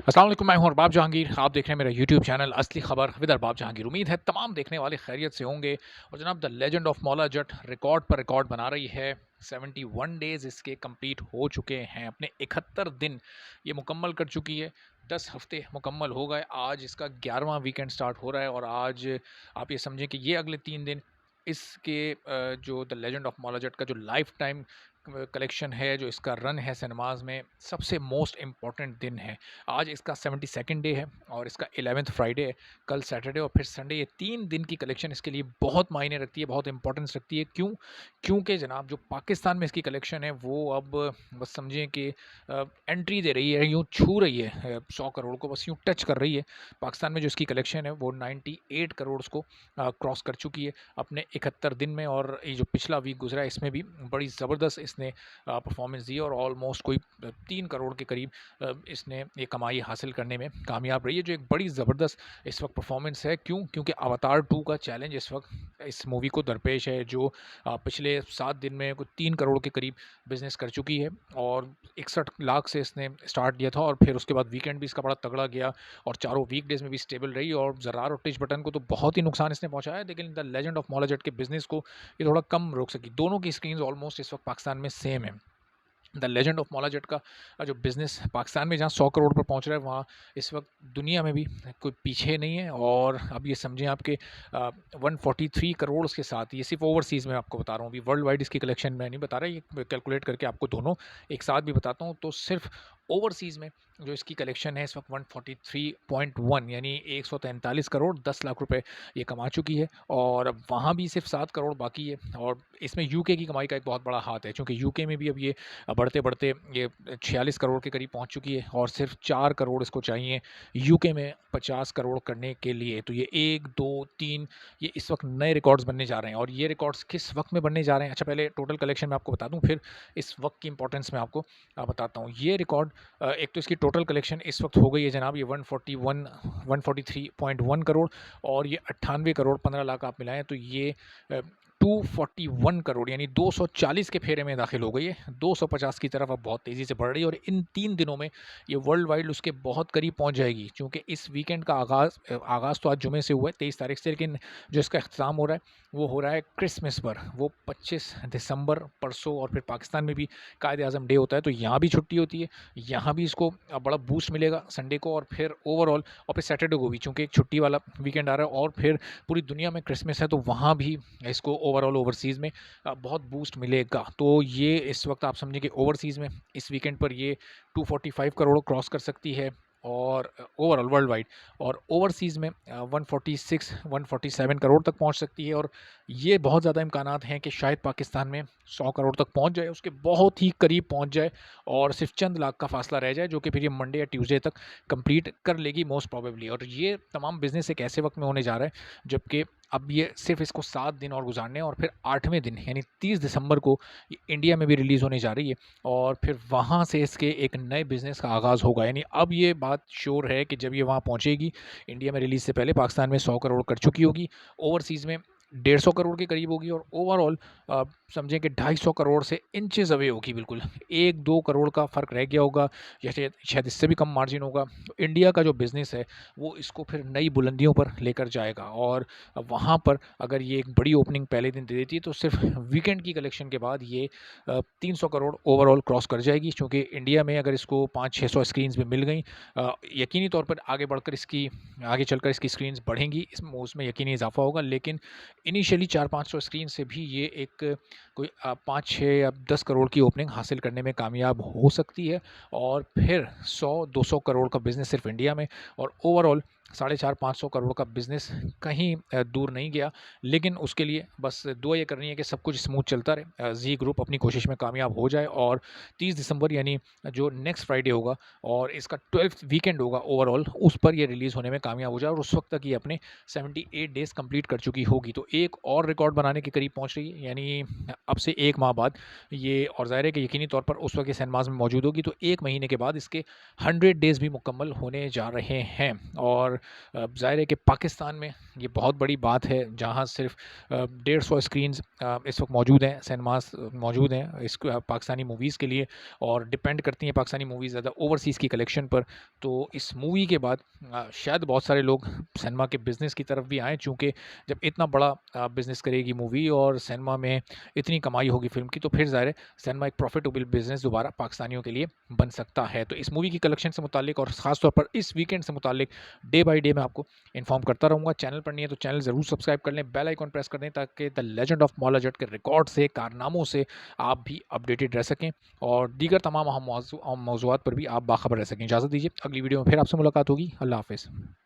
अस्सलाम वालेकुम, मैं हूं अरबाब जहांगीर। आप देख रहे हैं मेरा यूट्यूब चैनल असली खबर विद अरबाब जहांगीर। उम्मीद है तमाम देखने वाले खैरियत से होंगे। और जनाब the legend of Maula Jatt record पर रिकॉर्ड बना रही है। 71 डेज़ इसके कंप्लीट हो चुके हैं, अपने 71 दिन ये मुकम्मल कर चुकी है। 10 हफ्ते मुकम्मल हो गए, आज इसका 11वां वीकेंड स्टार्ट हो रहा है। और आज आप ये समझें कि ये अगले 3 दिन इसके जो the legend of Maula Jatt का जो लाइफ टाइम कलेक्शन है, जो इसका रन है सिनेमाज़ में, सबसे मोस्ट इम्पॉर्टेंट दिन है। आज इसका 72nd डे है और इसका 11th फ्राइडे है। कल सैटरडे और फिर संडे, ये 3 दिन की कलेक्शन इसके लिए बहुत मायने रखती है, बहुत इंपॉर्टेंस रखती है। क्यों? क्योंकि जनाब जो पाकिस्तान में इसकी कलेक्शन है वो अब बस समझें कि एंट्री दे रही है, यूँ छू रही है 100 करोड़ को, बस यूँ टच कर रही है। पाकिस्तान में जो इसकी कलेक्शन है वो 98 करोड़ को क्रॉस कर चुकी है अपने 71 दिन में। और ये जो पिछला वीक गुजरा है इसमें भी बड़ी ज़बरदस्त इसने परफॉर्मेंस दी और ऑलमोस्ट कोई 3 करोड़ के करीब इसने ये कमाई हासिल करने में कामयाब रही है, जो एक बड़ी ज़बरदस्त इस वक्त परफॉर्मेंस है। क्यों? क्योंकि अवतार 2 का चैलेंज इस वक्त इस मूवी को दरपेश है, जो पिछले 7 दिन में कुछ 3 करोड़ के करीब बिजनेस कर चुकी है। और 61 लाख से इसने स्टार्ट किया था और फिर उसके बाद वीकेंड भी इसका बड़ा तगड़ा गया और चारों वीकडेज में भी स्टेबल रही। और ज़रार और टिच बटन को तो बहुत ही नुकसान इसने पहुंचाया है, लेकिन the legend of Maula Jatt के बिजनेस को ये थोड़ा कम रोक सकी। दोनों की स्क्रीन ऑलमोस्ट इस वक्त पाकिस्तान में सेम है। The legend of Maula Jatt का जो बिज़नेस पाकिस्तान में जहाँ 100 करोड़ पर पहुँच रहा है, वहाँ इस वक्त दुनिया में भी कोई पीछे नहीं है। और अब ये समझें आपके 143 करोड़ के साथ, ये सिर्फ ओवरसीज़ में आपको बता रहा हूँ, अभी वर्ल्ड वाइड इसकी कलेक्शन मैं नहीं बता रहा, ये कैलकुलेट करके आपको दोनों एक साथ भी बताता हूँ। तो सिर्फ ओवरसीज़ में जो इसकी कलेक्शन है इस वक्त 143.1 यानी 143 करोड़ 10 लाख रुपए ये कमा चुकी है। और अब वहाँ भी सिर्फ 7 करोड़ बाकी है। और इसमें यूके की कमाई का एक बहुत बड़ा हाथ है, क्योंकि यूके में भी अब ये बढ़ते-बढ़ते ये 46 करोड़ के करीब पहुंच चुकी है और सिर्फ 4 करोड़ इसको चाहिए यूके में 50 करोड़ करने के लिए। तो ये 1, 2, 3 ये इस वक्त नए रिकॉर्ड्स बनने जा रहे हैं। और ये रिकॉर्ड्स किस वक्त में बनने जा रहे हैं? अच्छा, पहले टोटल कलेक्शन मैं आपको बता दूं, फिर इस वक्त की इंपॉर्टेंस मैं आपको बताता हूँ। ये रिकॉर्ड एक तो इसकी टोटल कलेक्शन इस वक्त हो गई है जनाब, ये 143.1 करोड़ और ये 98 करोड़ 15 लाख आप मिलाएं तो ये 241 करोड़ यानी 240 के फेरे में दाखिल हो गई है। 250 की तरफ अब बहुत तेज़ी से बढ़ रही है और इन 3 दिनों में ये वर्ल्ड वाइड उसके बहुत करीब पहुंच जाएगी, क्योंकि इस वीकेंड का आगाज़ तो आज जुमे से हुआ है 23 तारीख से, लेकिन जो इसका अख्ताम हो रहा है वो हो रहा है क्रिसमस पर, वो 25 दिसंबर परसों। और फिर पाकिस्तान में भी कायद आज़म डे होता है, तो यहाँ भी छुट्टी होती है, यहाँ भी इसको बड़ा बूस्ट मिलेगा संडे को और फिर ओवरऑल, और फिर सैटरडे को भी, चूँकि एक छुट्टी वाला वीकेंड आ रहा है और फिर पूरी दुनिया में क्रिसमस है, तो वहाँ भी इसको ओवरऑल ओवरसीज़ में बहुत बूस्ट मिलेगा। तो ये इस वक्त आप समझें कि ओवरसीज़ में इस वीकेंड पर ये 245 करोड़ क्रॉस कर सकती है और ओवरऑल वर्ल्ड वाइड, और ओवरसीज़ में 146 147 करोड़ तक पहुंच सकती है। और ये बहुत ज़्यादा इम्कानात हैं कि शायद पाकिस्तान में 100 करोड़ तक पहुंच जाए, उसके बहुत ही करीब पहुंच जाए और सिर्फ चंद लाख का फासला रह जाए, जो कि फिर ये मंडे या ट्यूसडे तक कंप्लीट कर लेगी मोस्ट प्रोबेबली। और ये तमाम बिजनेस एक ऐसे वक्त में होने जा रहा है जबकि अब ये सिर्फ इसको 7 दिन और गुजारने हैं और फिर 8वें दिन यानी 30 दिसंबर को ये इंडिया में भी रिलीज़ होने जा रही है। और फिर वहाँ से इसके एक नए बिज़नेस का आगाज़ होगा। यानी अब ये बात श्योर है कि जब ये वहाँ पहुँचेगी, इंडिया में रिलीज़ से पहले पाकिस्तान में 100 करोड़ कर चुकी होगी, ओवरसीज़ में 150 करोड़ के करीब होगी और ओवरऑल समझें कि 250 करोड़ से इंचेस अवे होगी बिल्कुल। 1-2 करोड़ का फ़र्क रह गया होगा या शायद इससे भी कम मार्जिन होगा। तो इंडिया का जो बिज़नेस है वो इसको फिर नई बुलंदियों पर लेकर जाएगा। और वहाँ पर अगर ये एक बड़ी ओपनिंग पहले दिन दे देती है तो सिर्फ वीकेंड की कलेक्शन के बाद ये 300 करोड़ ओवरऑल क्रॉस कर जाएगी, क्योंकि इंडिया में अगर इसको 500-600 स्क्रीन्स भी मिल गई, यकीनी तौर पर आगे चलकर इसकी स्क्रीन्स बढ़ेंगी, उसमें यकीनी इजाफा होगा। लेकिन इनिशियली 400-500 स्क्रीन से भी ये एक कोई 5-6 या 10 करोड़ की ओपनिंग हासिल करने में कामयाब हो सकती है। और फिर 100-200 करोड़ का बिज़नेस सिर्फ इंडिया में और ओवरऑल 450-500 करोड़ का बिज़नेस कहीं दूर नहीं गया। लेकिन उसके लिए बस दुआ ये करनी है कि सब कुछ स्मूथ चलता रहे, जी ग्रुप अपनी कोशिश में कामयाब हो जाए और 30 दिसंबर यानी जो नेक्स्ट फ्राइडे होगा और इसका 12th वीकेंड होगा ओवरऑल, उस पर ये रिलीज़ होने में कामयाब हो जाए और उस वक्त तक ये अपने 78 डेज़ कंप्लीट कर चुकी होगी। तो एक और रिकॉर्ड बनाने के करीब पहुंच रही है, यानी अब से 1 माह बाद ये, और ज़ाहिर है कि यकीनी तौर पर उस वक्त ये सिनेमाज़ में मौजूद होगी, तो 1 महीने के बाद इसके 100 डेज़ भी मुकम्मल होने जा रहे हैं। और ज़ाहिर है कि पाकिस्तान में ये बहुत बड़ी बात है, जहाँ सिर्फ़ 150 स्क्रीन्स इस वक़्त मौजूद हैं, सिनेमास मौजूद हैं पाकिस्तानी मूवीज़ के लिए, और डिपेंड करती हैं पाकिस्तानी मूवीज़ ज़्यादा ओवरसीज़ की कलेक्शन पर। तो इस मूवी के बाद शायद बहुत सारे लोग सिनेमा के बिज़नेस की तरफ भी आएँ, चूँकि जब इतना बड़ा बिज़नेस करेगी मूवी और सिनेमा में इतनी कमाई होगी फ़िल्म की, तो फिर ज़ाहिर है सिनेमा एक प्रॉफ़िटेबल बिज़नेस दोबारा पाकिस्तानियों के लिए बन सकता है। तो इस मूवी की कलेक्शन से मुतालिक और ख़ास तौर पर इस वीकेंड से मुतालिक डे बाय डे मैं आपको इन्फॉर्म करता रहूँगा। चैनल पर नहीं है तो चैनल ज़रूर सब्सक्राइब कर लें, बेल आइकन प्रेस कर दें, ताकि the legend of Maula Jatt के रिकॉर्ड से, कारनामों से आप भी अपडेटेड रह सकें और दीगर तमाम अहम मौज़ूआत पर भी आप बाखबर रह सकें। इजाज़त दीजिए, अगली वीडियो में फिर आपसे मुलाकात होगी। अल्लाह हाफ़िज़।